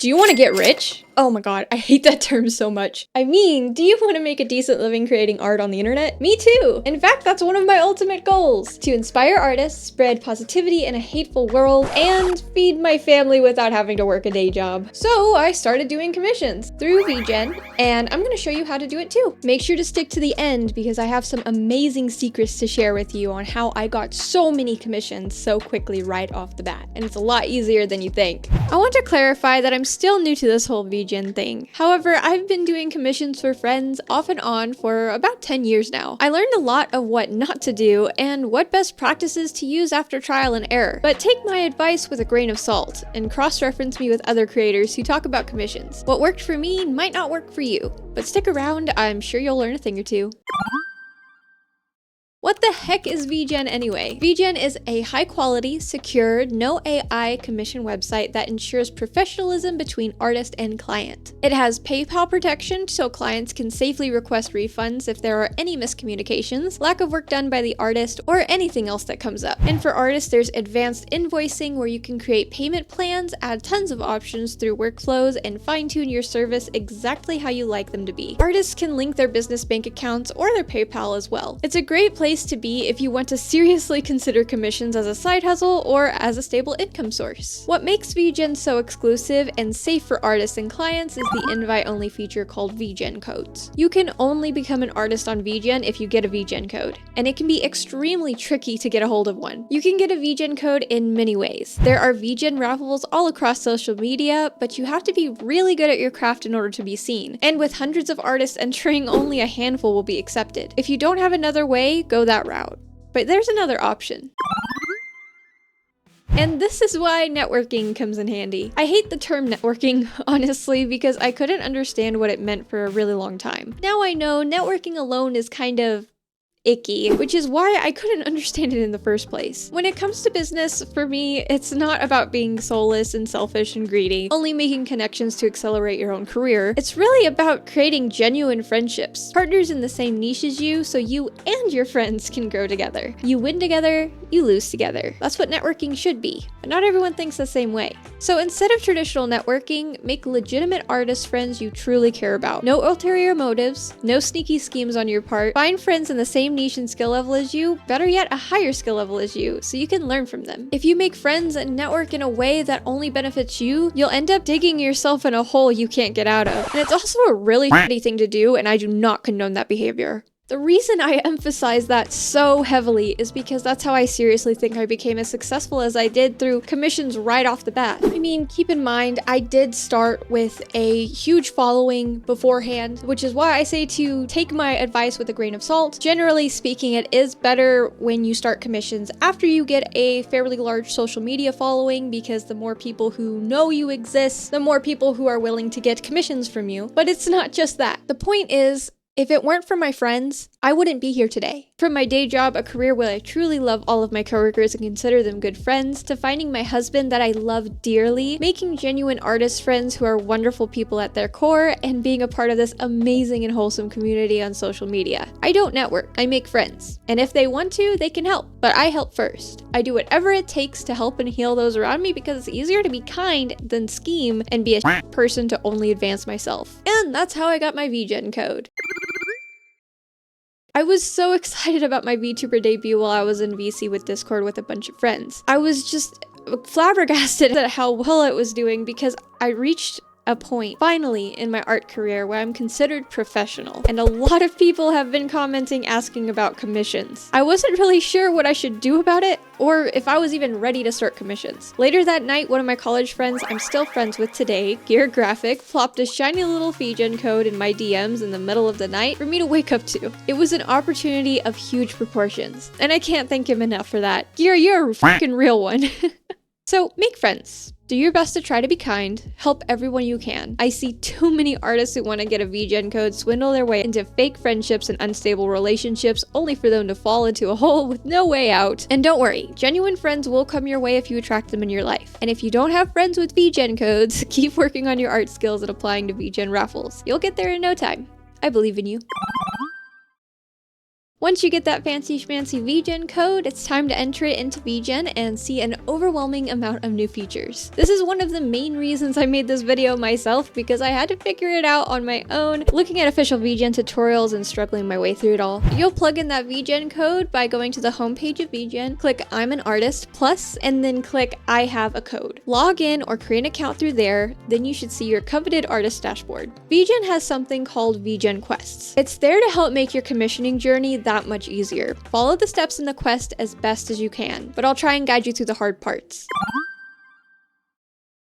Do you want to get rich? Oh my god, I hate that term so much. I mean, do you want to make a decent living creating art on the internet? Me too! In fact, that's one of my ultimate goals. To inspire artists, spread positivity in a hateful world, and feed my family without having to work a day job. So I started doing commissions through VGen, and I'm going to show you how to do it too. Make sure to stick to the end because I have some amazing secrets to share with you on how I got so many commissions so quickly right off the bat. And it's a lot easier than you think. I want to clarify that I'm still new to this whole VGen thing. However, I've been doing commissions for friends off and on for about 10 years now. I learned a lot of what not to do and what best practices to use after trial and error. But take my advice with a grain of salt and cross-reference me with other creators who talk about commissions. What worked for me might not work for you, but stick around, I'm sure you'll learn a thing or two. What the heck is VGen anyway? VGen is a high-quality, secure, no AI commission website that ensures professionalism between artist and client. It has PayPal protection so clients can safely request refunds if there are any miscommunications, lack of work done by the artist, or anything else that comes up. And for artists, there's advanced invoicing where you can create payment plans, add tons of options through workflows, and fine-tune your service exactly how you like them to be. Artists can link their business bank accounts or their PayPal as well. It's a great place to be if you want to seriously consider commissions as a side hustle or as a stable income source. What makes VGen so exclusive and safe for artists and clients is the invite-only feature called VGen Codes. You can only become an artist on VGen if you get a VGen code, and it can be extremely tricky to get a hold of one. You can get a VGen code in many ways. There are VGen raffles all across social media, but you have to be really good at your craft in order to be seen. And with hundreds of artists entering, only a handful will be accepted. If you don't have another way, go that route. But there's another option. And this is why networking comes in handy. I hate the term networking, honestly, because I couldn't understand what it meant for a really long time. Now I know networking alone is kind of icky, which is why I couldn't understand it in the first place. When it comes to business, for me, it's not about being soulless and selfish and greedy, only making connections to accelerate your own career. It's really about creating genuine friendships, partners in the same niche as you, so you and your friends can grow together. You win together, you lose together. That's what networking should be, but not everyone thinks the same way. So instead of traditional networking, make legitimate artist friends you truly care about. No ulterior motives, no sneaky schemes on your part. Find friends in the same niche and skill level as you, better yet a higher skill level as you, so you can learn from them. If you make friends and network in a way that only benefits you, you'll end up digging yourself in a hole you can't get out of. And it's also a really shitty thing to do, and I do not condone that behavior. The reason I emphasize that so heavily is because that's how I seriously think I became as successful as I did through commissions right off the bat. I mean, keep in mind, I did start with a huge following beforehand, which is why I say to take my advice with a grain of salt. Generally speaking, it is better when you start commissions after you get a fairly large social media following, because the more people who know you exist, the more people who are willing to get commissions from you. But it's not just that. The point is, if it weren't for my friends, I wouldn't be here today. From my day job, a career where I truly love all of my coworkers and consider them good friends, to finding my husband that I love dearly, making genuine artist friends who are wonderful people at their core, and being a part of this amazing and wholesome community on social media. I don't network, I make friends. And if they want to, they can help, but I help first. I do whatever it takes to help and heal those around me because it's easier to be kind than scheme and be a person to only advance myself. And that's how I got my VGen code. I was so excited about my VTuber debut while I was in VC with Discord with a bunch of friends. I was just flabbergasted at how well it was doing because I reached a point finally in my art career where I'm considered professional, and a lot of people have been commenting asking about commissions. I wasn't really sure what I should do about it or if I was even ready to start commissions. Later that night, one of my college friends I'm still friends with today, Gear Graphic, plopped a shiny little VGen code in my DMs in the middle of the night for me to wake up to. It was an opportunity of huge proportions, and I can't thank him enough for that. Gear, you're a fucking real one. So make friends. Do your best to try to be kind, help everyone you can. I see too many artists who want to get a VGen code swindle their way into fake friendships and unstable relationships only for them to fall into a hole with no way out. And don't worry, genuine friends will come your way if you attract them in your life. And if you don't have friends with VGen codes, keep working on your art skills and applying to VGen raffles. You'll get there in no time. I believe in you. Once you get that fancy schmancy VGen code, it's time to enter it into VGen and see an overwhelming amount of new features. This is one of the main reasons I made this video myself, because I had to figure it out on my own, looking at official VGen tutorials and struggling my way through it all. You'll plug in that VGen code by going to the homepage of VGen, click I'm an artist plus, and then click I have a code. Log in or create an account through there, then you should see your coveted artist dashboard. VGen has something called VGen Quests. It's there to help make your commissioning journey that much easier. Follow the steps in the quest as best as you can, but I'll try and guide you through the hard parts.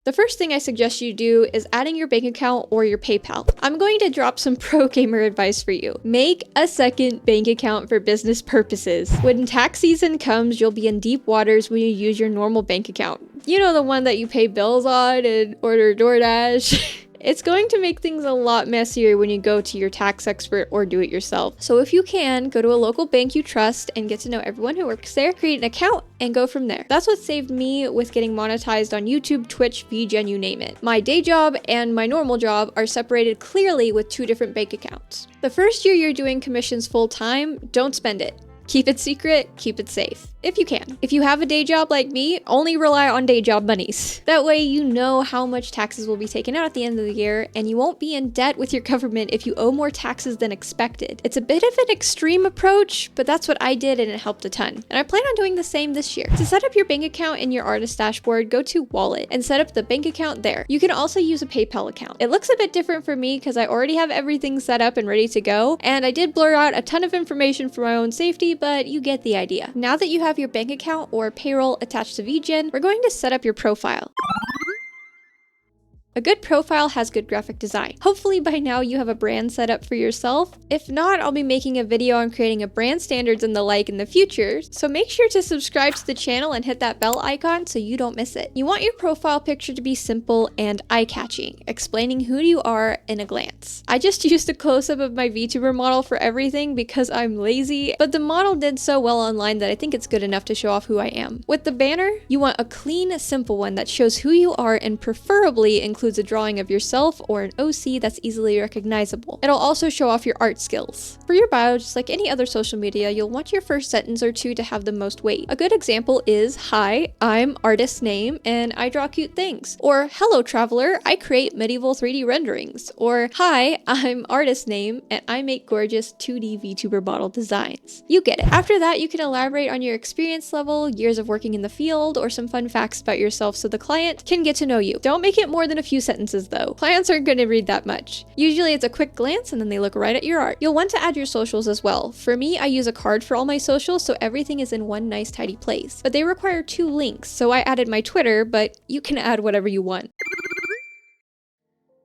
The first thing I suggest you do is adding your bank account or your PayPal. I'm going to drop some pro gamer advice for you. Make a second bank account for business purposes. When tax season comes, you'll be in deep waters when you use your normal bank account. You know, the one that you pay bills on and order DoorDash. It's going to make things a lot messier when you go to your tax expert or do it yourself. So if you can, go to a local bank you trust and get to know everyone who works there, create an account, and go from there. That's what saved me with getting monetized on YouTube, Twitch, VGen, you name it. My day job and my normal job are separated clearly with 2 different bank accounts. The first year you're doing commissions full time, don't spend it. Keep it secret, keep it safe, if you can. If you have a day job like me, only rely on day job monies. That way you know how much taxes will be taken out at the end of the year, and you won't be in debt with your government if you owe more taxes than expected. It's a bit of an extreme approach, but that's what I did and it helped a ton. And I plan on doing the same this year. To set up your bank account in your artist dashboard, go to Wallet and set up the bank account there. You can also use a PayPal account. It looks a bit different for me because I already have everything set up and ready to go, and I did blur out a ton of information for my own safety, but you get the idea. Now that you have your bank account or payroll attached to VGen, we're going to set up your profile. A good profile has good graphic design. Hopefully by now you have a brand set up for yourself. If not, I'll be making a video on creating a brand standards and the like in the future, so make sure to subscribe to the channel and hit that bell icon so you don't miss it. You want your profile picture to be simple and eye-catching, explaining who you are in a glance. I just used a close-up of my VTuber model for everything because I'm lazy, but the model did so well online that I think it's good enough to show off who I am. With the banner, you want a clean, simple one that shows who you are and preferably includes a drawing of yourself or an OC that's easily recognizable. It'll also show off your art skills. For your bio, just like any other social media, you'll want your first sentence or two to have the most weight. A good example is, "Hi, I'm artist name and I draw cute things." Or, "Hello traveler, I create medieval 3D renderings." Or, "Hi, I'm artist name and I make gorgeous 2D VTuber model designs." You get it. After that, you can elaborate on your experience level, years of working in the field, or some fun facts about yourself so the client can get to know you. Don't make it more than a few sentences though. Clients aren't going to read that much. Usually it's a quick glance and then they look right at your art. You'll want to add your socials as well. For me, I use a card for all my socials so everything is in one nice tidy place. But they require 2 links, so I added my Twitter, but you can add whatever you want.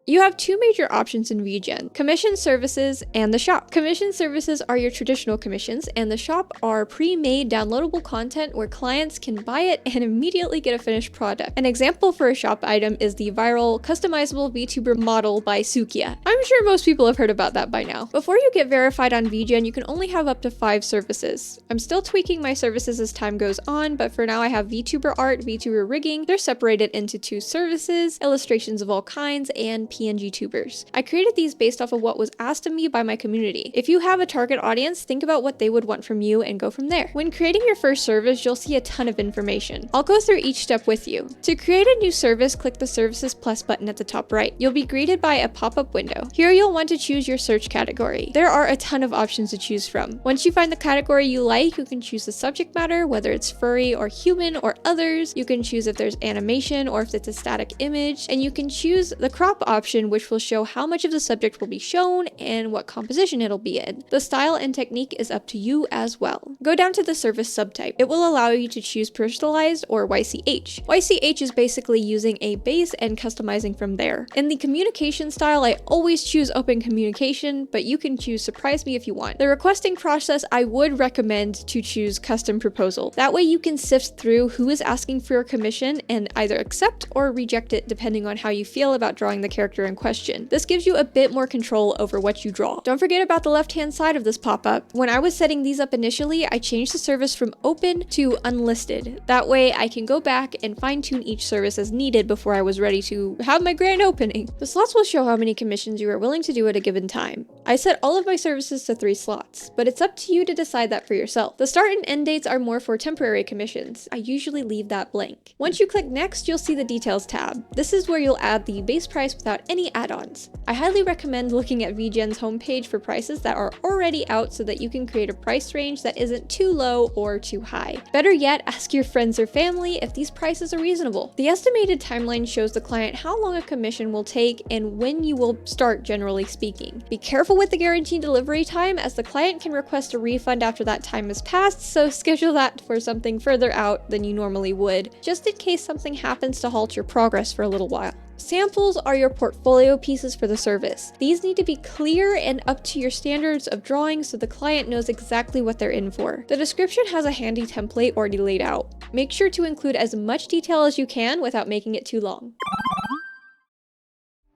You have 2 major options in VGen: commission services and the shop. Commission services are your traditional commissions, and the shop are pre-made downloadable content where clients can buy it and immediately get a finished product. An example for a shop item is the viral customizable VTuber model by Sukiya. I'm sure most people have heard about that by now. Before you get verified on VGen, you can only have up to 5 services. I'm still tweaking my services as time goes on, but for now I have VTuber art, VTuber rigging. They're separated into 2 services, illustrations of all kinds, and PNG tubers. I created these based off of what was asked of me by my community. If you have a target audience, think about what they would want from you and go from there. When creating your first service, you'll see a ton of information. I'll go through each step with you. To create a new service, click the Services Plus button at the top right. You'll be greeted by a pop-up window. Here you'll want to choose your search category. There are a ton of options to choose from. Once you find the category you like, you can choose the subject matter, whether it's furry or human or others. You can choose if there's animation or if it's a static image, and you can choose the crop option, which will show how much of the subject will be shown and what composition it'll be in. The style and technique is up to you as well. Go down to the service subtype. It will allow you to choose personalized or YCH. YCH is basically using a base and customizing from there. In the communication style, I always choose open communication, but you can choose surprise me if you want. The requesting process, I would recommend to choose custom proposal. That way you can sift through who is asking for your commission and either accept or reject it depending on how you feel about drawing the character character in question. This gives you a bit more control over what you draw. Don't forget about the left-hand side of this pop-up. When I was setting these up initially, I changed the service from open to unlisted. That way I can go back and fine-tune each service as needed before I was ready to have my grand opening. The slots will show how many commissions you are willing to do at a given time. I set all of my services to 3 slots, but it's up to you to decide that for yourself. The start and end dates are more for temporary commissions. I usually leave that blank. Once you click next, you'll see the details tab. This is where you'll add the base price without any add-ons. I highly recommend looking at VGen's homepage for prices that are already out so that you can create a price range that isn't too low or too high. Better yet, ask your friends or family if these prices are reasonable. The estimated timeline shows the client how long a commission will take and when you will start, generally speaking. Be careful with the guaranteed delivery time, as the client can request a refund after that time has passed, so schedule that for something further out than you normally would, just in case something happens to halt your progress for a little while. Samples are your portfolio pieces for the service. These need to be clear and up to your standards of drawing so the client knows exactly what they're in for. The description has a handy template already laid out. Make sure to include as much detail as you can without making it too long.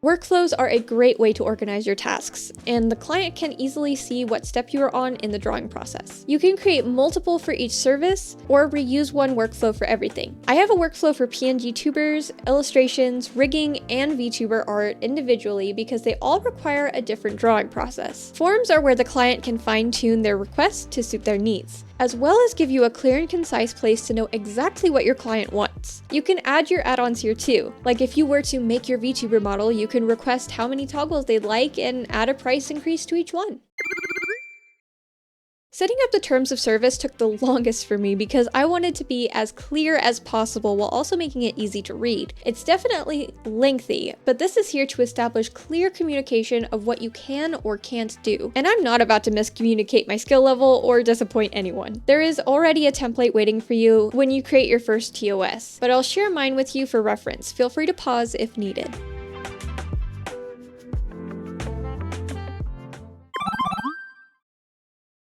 Workflows are a great way to organize your tasks, and the client can easily see what step you are on in the drawing process. You can create multiple for each service, or reuse one workflow for everything. I have a workflow for PNG tubers, illustrations, rigging, and VTuber art individually because they all require a different drawing process. Forms are where the client can fine-tune their requests to suit their needs, as well as give you a clear and concise place to know exactly what your client wants. You can add your add-ons here too. Like if you were to make your VTuber model, you can request how many toggles they'd like and add a price increase to each one. Setting up the terms of service took the longest for me because I wanted to be as clear as possible while also making it easy to read. It's definitely lengthy, but this is here to establish clear communication of what you can or can't do. And I'm not about to miscommunicate my skill level or disappoint anyone. There is already a template waiting for you when you create your first TOS, but I'll share mine with you for reference. Feel free to pause if needed.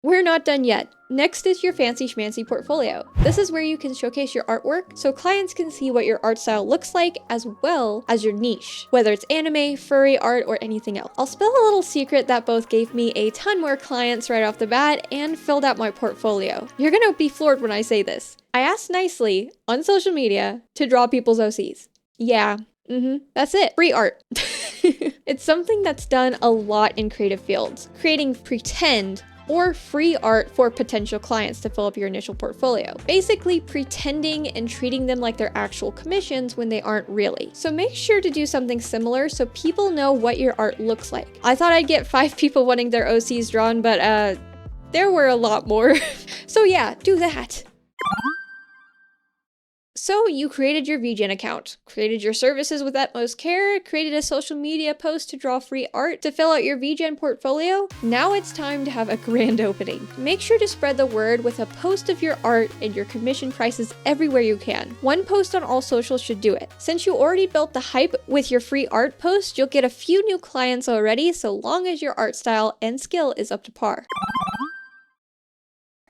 We're not done yet. Next is your fancy schmancy portfolio. This is where you can showcase your artwork so clients can see what your art style looks like as well as your niche, whether it's anime, furry art, or anything else. I'll spill a little secret that both gave me a ton more clients right off the bat and filled out my portfolio. You're gonna be floored when I say this. I asked nicely on social media to draw people's OCs. Yeah, that's it. Free art. It's something that's done a lot in creative fields, creating pretend or free art for potential clients to fill up your initial portfolio. Basically pretending and treating them like they're actual commissions when they aren't really. So make sure to do something similar so people know what your art looks like. I thought I'd get 5 people wanting their OCs drawn, but there were a lot more. So yeah, do that. So you created your VGen account, created your services with utmost care, created a social media post to draw free art to fill out your VGen portfolio. Now it's time to have a grand opening. Make sure to spread the word with a post of your art and your commission prices everywhere you can. One post on all socials should do it. Since you already built the hype with your free art post, you'll get a few new clients already so long as your art style and skill is up to par.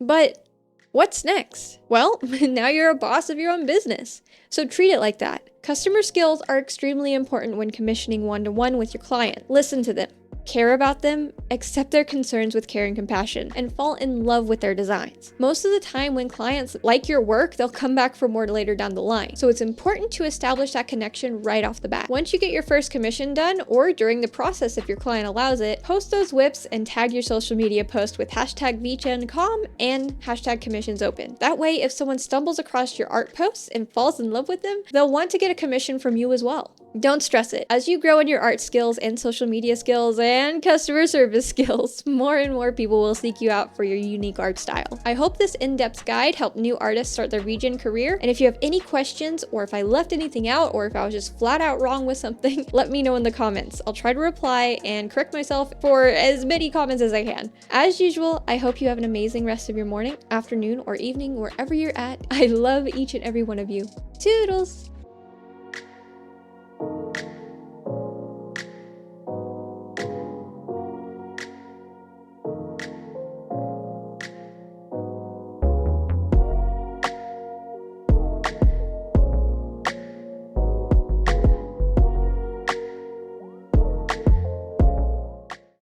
But what's next? Well, now you're a boss of your own business. So treat it like that. Customer skills are extremely important when commissioning one-to-one with your client. Listen to them, care about them, accept their concerns with care and compassion, and fall in love with their designs. Most of the time when clients like your work, they'll come back for more later down the line. So it's important to establish that connection right off the bat. Once you get your first commission done, or during the process if your client allows it, post those whips and tag your social media post with hashtag VGenCom and hashtag commissions open. That way, if someone stumbles across your art posts and falls in love with them, they'll want to get a commission from you as well. Don't stress it. As you grow in your art skills and social media skills and customer service skills, more and more people will seek you out for your unique art style. I hope this in-depth guide helped new artists start their VGen career, and if you have any questions or if I left anything out or if I was just flat out wrong with something, let me know in the comments. I'll try to reply and correct myself for as many comments as I can. As usual, I hope you have an amazing rest of your morning, afternoon, or evening, wherever you're at. I love each and every one of you. Toodles!